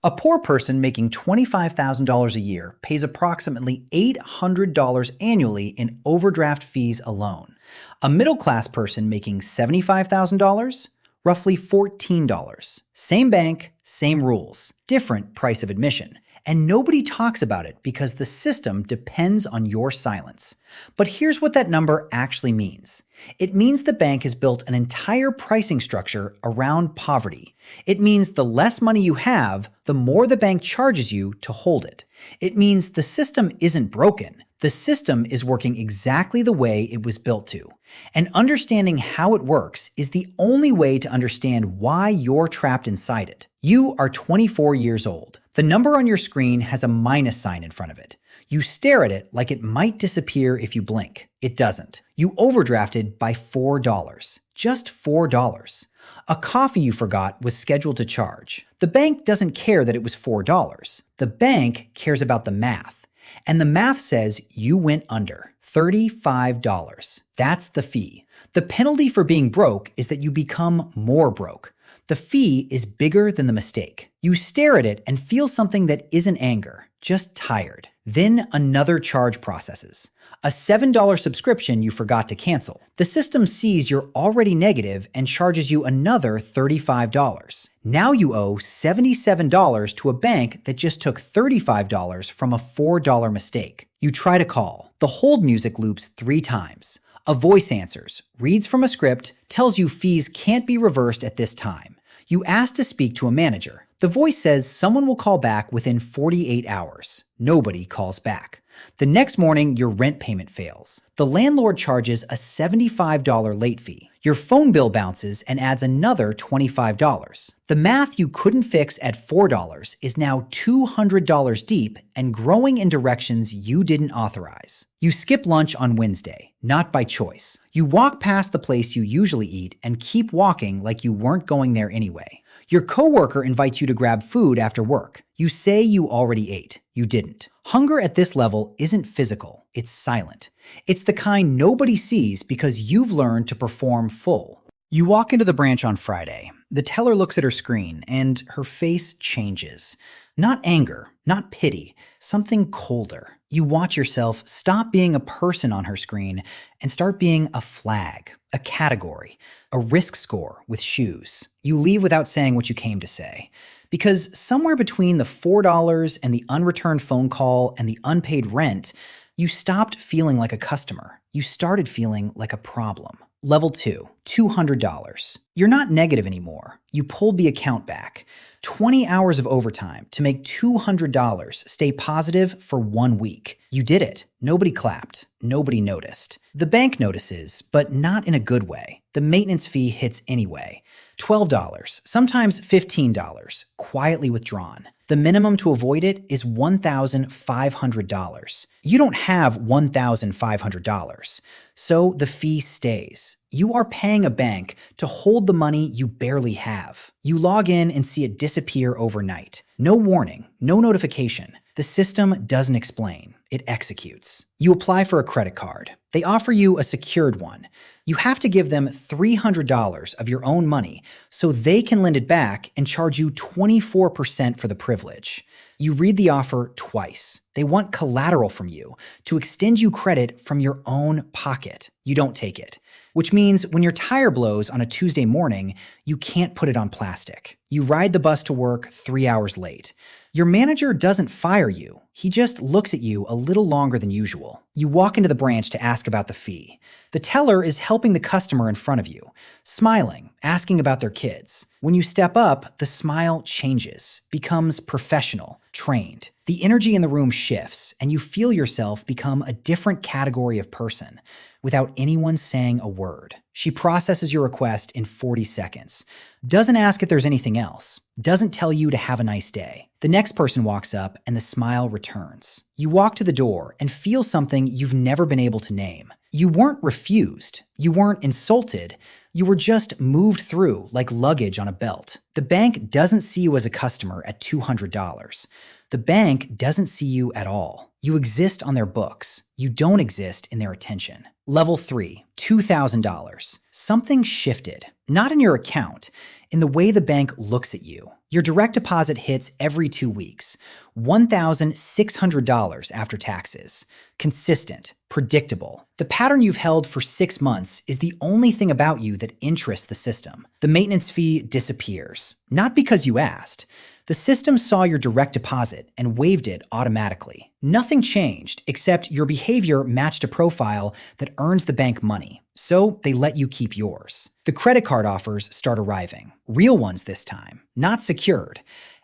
A poor person making $25,000 a year pays approximately $800 annually in overdraft fees alone. A middle-class person making $75,000? Roughly $14. Same bank, same rules, different price of admission. And nobody talks about it because the system depends on your silence. But here's what that number actually means. It means the bank has built an entire pricing structure around poverty. It means the less money you have, the more the bank charges you to hold it. It means the system isn't broken. The system is working exactly the way it was built to. And understanding how it works is the only way to understand why you're trapped inside it. You are 24 years old. The number on your screen has a minus sign in front of it. You stare at it like it might disappear if you blink. It doesn't. You overdrafted by $4. Just $4. A coffee you forgot was scheduled to charge. The bank doesn't care that it was $4. The bank cares about the math. And the math says you went under. $35. That's the fee. The penalty for being broke is that you become more broke. The fee is bigger than the mistake. You stare at it and feel something that isn't anger, just tired. Then another charge processes. A $7 subscription you forgot to cancel. The system sees you're already negative and charges you another $35. Now you owe $77 to a bank that just took $35 from a $4 mistake. You try to call. The hold music loops 3 times. A voice answers, reads from a script, tells you fees can't be reversed at this time. You ask to speak to a manager. The voice says someone will call back within 48 hours. Nobody calls back. The next morning, your rent payment fails. The landlord charges a $75 late fee. Your phone bill bounces and adds another $25. The math you couldn't fix at $4 is now $200 deep and growing in directions you didn't authorize. You skip lunch on Wednesday, not by choice. You walk past the place you usually eat and keep walking like you weren't going there anyway. Your coworker invites you to grab food after work. You say you already ate. You didn't. Hunger at this level isn't physical, it's silent. It's the kind nobody sees because you've learned to perform full. You walk into the branch on Friday. The teller looks at her screen and her face changes. Not anger, not pity, something colder. You watch yourself stop being a person on her screen and start being a flag, a category, a risk score with shoes. You leave without saying what you came to say. Because somewhere between the $4 and the unreturned phone call and the unpaid rent, you stopped feeling like a customer. You started feeling like a problem. Level 2, $200. You're not negative anymore. You pulled the account back. 20 hours of overtime to make $200 stay positive for 1 week. You did it. Nobody clapped. Nobody noticed. The bank notices, but not in a good way. The maintenance fee hits anyway. $12, sometimes $15, quietly withdrawn. The minimum to avoid it is $1,500. You don't have $1,500, so the fee stays. You are paying a bank to hold the money you barely have. You log in and see it disappear overnight. No warning, no notification. The system doesn't explain. It executes. You apply for a credit card. They offer you a secured one. You have to give them $300 of your own money so they can lend it back and charge you 24% for the privilege. You read the offer twice. They want collateral from you to extend you credit from your own pocket. You don't take it, which means when your tire blows on a Tuesday morning, you can't put it on plastic. You ride the bus to work 3 hours late. Your manager doesn't fire you. He just looks at you a little longer than usual. You walk into the branch to ask about the fee. The teller is helping the customer in front of you, smiling, asking about their kids. When you step up, the smile changes, becomes professional, trained. The energy in the room shifts, and you feel yourself become a different category of person without anyone saying a word. She processes your request in 40 seconds. Doesn't ask if there's anything else. Doesn't tell you to have a nice day. The next person walks up and the smile returns. You walk to the door and feel something you've never been able to name. You weren't refused. You weren't insulted. You were just moved through like luggage on a belt. The bank doesn't see you as a customer at $200. The bank doesn't see you at all. You exist on their books. You don't exist in their attention. Level 3, $2,000. Something shifted. Not in your account, in the way the bank looks at you. Your direct deposit hits every 2 weeks, $1,600 after taxes. Consistent, predictable. The pattern you've held for 6 months is the only thing about you that interests the system. The maintenance fee disappears. Not because you asked. The system saw your direct deposit and waived it automatically. Nothing changed except your behavior matched a profile that earns the bank money, so they let you keep yours. The credit card offers start arriving. Real ones this time, not secured.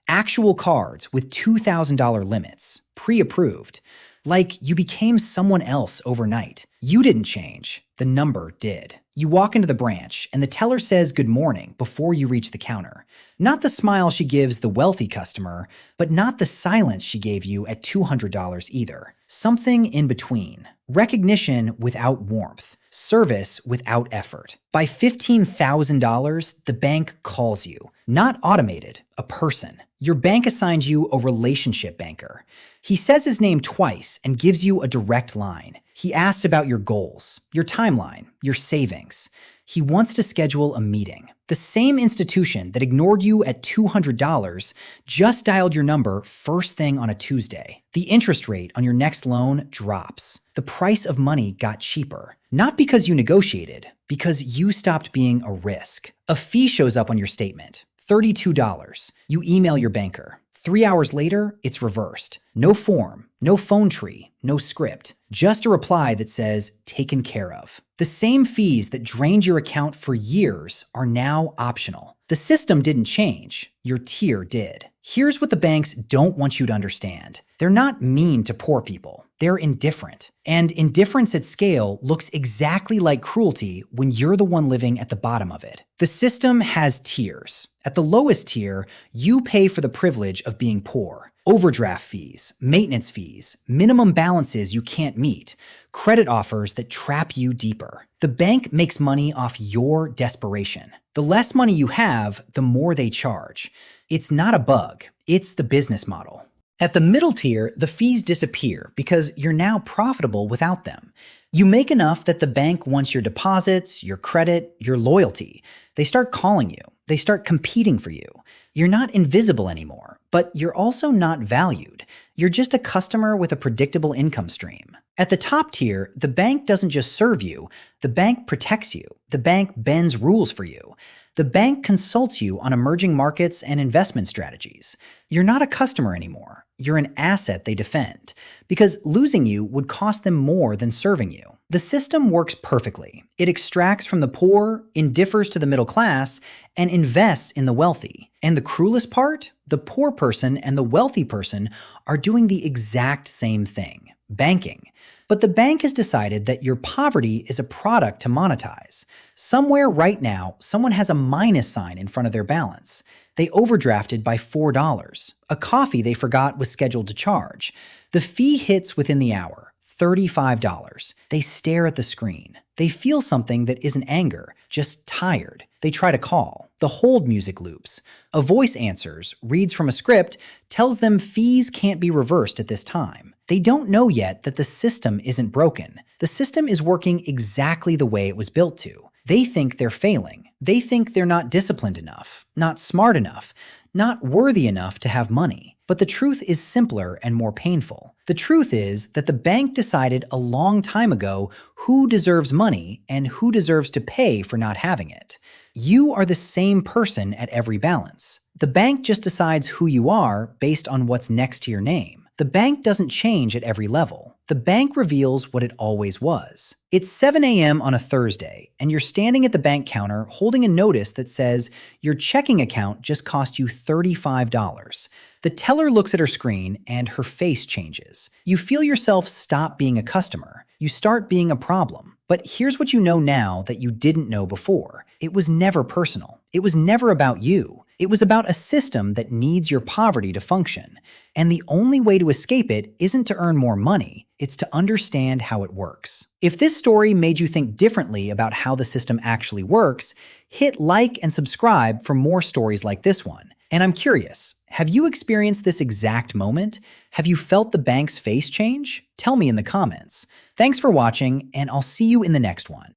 Actual cards with $2,000 limits, pre-approved. Like you became someone else overnight. You didn't change, the number did. You walk into the branch and the teller says good morning before you reach the counter. Not the smile she gives the wealthy customer, but not the silence she gave you at $200 either. Something in between. Recognition without warmth. Service without effort. By $15,000, the bank calls you. Not automated, a person. Your bank assigns you a relationship banker. He says his name twice and gives you a direct line. He asks about your goals, your timeline, your savings. He wants to schedule a meeting. The same institution that ignored you at $200 just dialed your number first thing on a Tuesday. The interest rate on your next loan drops. The price of money got cheaper. Not because you negotiated, because you stopped being a risk. A fee shows up on your statement. $32. You email your banker. 3 hours later, it's reversed. No form, no phone tree, no script. Just a reply that says, taken care of. The same fees that drained your account for years are now optional. The system didn't change. Your tier did. Here's what the banks don't want you to understand. They're not mean to poor people. They're indifferent. And indifference at scale looks exactly like cruelty when you're the one living at the bottom of it. The system has tiers. At the lowest tier, you pay for the privilege of being poor. Overdraft fees, maintenance fees, minimum balances you can't meet, credit offers that trap you deeper. The bank makes money off your desperation. The less money you have, the more they charge. It's not a bug, it's the business model. At the middle tier, the fees disappear because you're now profitable without them. You make enough that the bank wants your deposits, your credit, your loyalty. They start calling you. They start competing for you. You're not invisible anymore, but you're also not valued. You're just a customer with a predictable income stream. At the top tier, the bank doesn't just serve you, the bank protects you. The bank bends rules for you. The bank consults you on emerging markets and investment strategies. You're not a customer anymore. You're an asset they defend, because losing you would cost them more than serving you. The system works perfectly. It extracts from the poor, indifers to the middle class, and invests in the wealthy. And the cruelest part? The poor person and the wealthy person are doing the exact same thing, banking. But the bank has decided that your poverty is a product to monetize. Somewhere right now, someone has a minus sign in front of their balance. They overdrafted by $4. A coffee they forgot was scheduled to charge. The fee hits within the hour, $35. They stare at the screen. They feel something that isn't anger, just tired. They try to call. The hold music loops. A voice answers, reads from a script, tells them fees can't be reversed at this time. They don't know yet that the system isn't broken. The system is working exactly the way it was built to. They think they're failing. They think they're not disciplined enough, not smart enough, not worthy enough to have money. But the truth is simpler and more painful. The truth is that the bank decided a long time ago who deserves money and who deserves to pay for not having it. You are the same person at every balance. The bank just decides who you are based on what's next to your name. The bank doesn't change at every level. The bank reveals what it always was. It's 7 a.m. on a Thursday, and you're standing at the bank counter holding a notice that says your checking account just cost you $35. The teller looks at her screen and her face changes. You feel yourself stop being a customer. You start being a problem. But here's what you know now that you didn't know before. It was never personal. It was never about you. It was about a system that needs your poverty to function. And the only way to escape it isn't to earn more money, it's to understand how it works. If this story made you think differently about how the system actually works, hit like and subscribe for more stories like this one. And I'm curious, have you experienced this exact moment? Have you felt the bank's face change? Tell me in the comments. Thanks for watching, and I'll see you in the next one.